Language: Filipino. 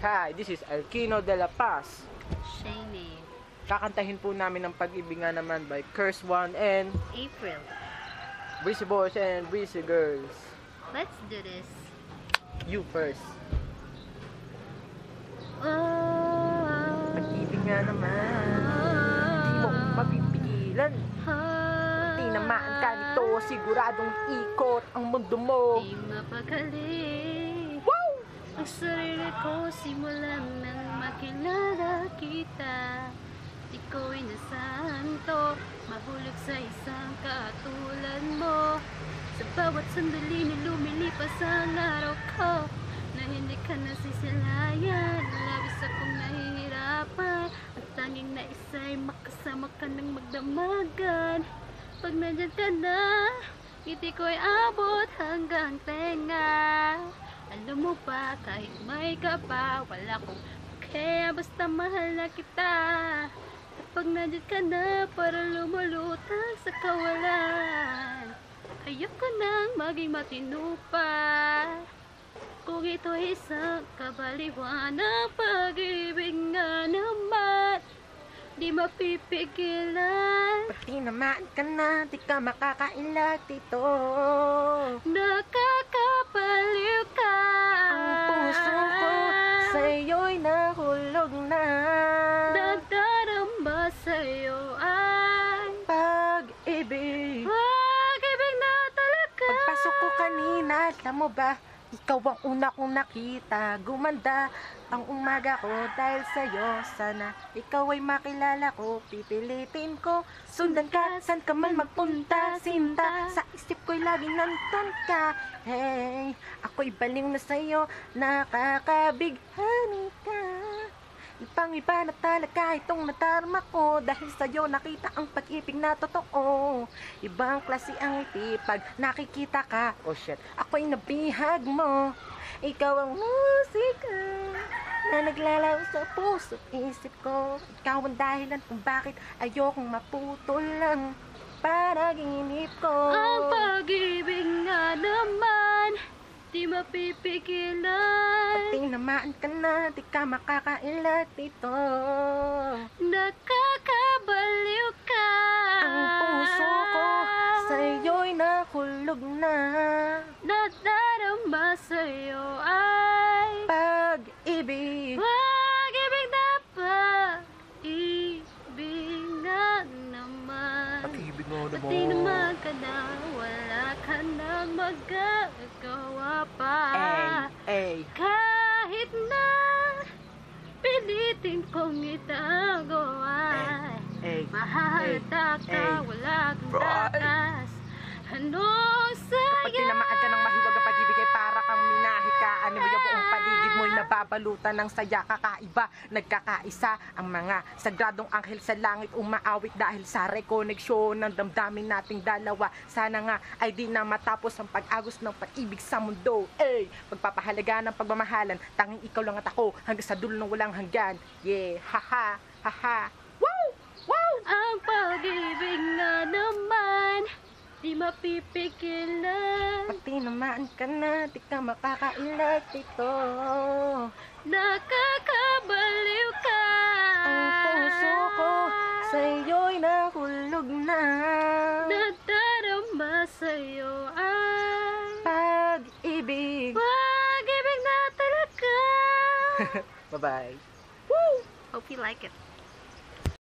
Hi, this is Alquino de la Paz. Shani. Kakantahin po namin ng Pag-ibig nga naman by Curse One and April. Breezy Boys and Breezy Girls. Let's do this. You first. Oh, Pag-ibig nga naman, di mo mapipigilan. Di naman ka nito, siguradong ikot ang mundo mo. Di mapakali. Wow! Ang sarili ko simulan nang makilala kita. Di ko inasahan to, mahulog sa isang katulad mo. Sa bawat sandali na lumilipas ang araw ko, na hindi ka nasisilayan, labis akong nahihirapan. Ang tanging naisa ay makasama ka ng magdamagan. Pag nandyan ka na, ngiti ko'y abot hanggang tenga. Alam mo ba, kahit may ka pa, wala kong kaya basta mahal na kita. Kapag nandyan ka na, para lumulutang sa kawalan. Ayoko nang maging matino pa. Kung ito isang kabaliwan ng pag-ibig nga naman, di mapipigilan. Pati naman ka na, di ka makakailag dito. Nakakapaliw ka. Ang puso ko sa'yo'y nahulog na. Nagdaramba sa'yo ay Pag-ibig. pag-ibig na talaga. Pagpasok ko kanina, alam mo ba, ikaw ang una kong nakita. Gumanda ang umaga ko dahil sa'yo. Sana ikaw ay makilala ko. Pipilitin ko, sundan ka, saan ka man magpunta. Sinta, sa isip ko'y laging nandun ka. Hey, ako'y baliw na sa'yo, nakakabighani ka. Ibang iba na talaga itong nadarama ko. Dahil sa'yo nakita ang pag-ibig na totoo. Ibang klase ang ngiti pag nakikita ka. Oh shit, ako'y nabihag mo. Ikaw ang musika na naglalaw sa puso at isip ko. Ikaw ang dahilan kung bakit ayokong maputol lang panaginip ko. Ang pag-ibig nga naman, di mapipigilan. Pati naman ka na, di ka makakailag dito. Nakakabaliw ka. Ang puso ko sa'yo'y nahulog na. Nadarama sa'yo ay Pag-ibig. pag-ibig na pag-ibig nga naman. Pag-ibig mo na mo. Pati naman ka na, wala ka na magagawa pa. Ay, Kahit na pilitin kong itago ay mahalata ka, wala kang takas. Anong kapag saya? tinamaan ka ng mahiwag ang pag-ibig ay para kang minahikaan mo yung buong paligid mo'y nababalutan ng saya. Kakaiba, nagkakaisa ang mga sagradong anghel sa langit umaawit dahil sa rekoneksyon ng damdamin nating dalawa. Sana nga ay di na matapos ang pag-agos ng pag-ibig sa mundo. Pagpapahalaga ng pagmamahalan, tanging ikaw lang at ako hanggang sa dulo ng walang hanggan. Yeah, haha, haha. Wow! Wow! Ang pag-ibig nga naman, di mapipigilan. Pati naman ka na, di ka makakailag dito. Nakakabaliw ka. Ang puso ko sa'yo'y nahulog na. Nadarama sa'yo ay Pag-ibig. pag-ibig na talaga. Bye-bye. Hope you like it.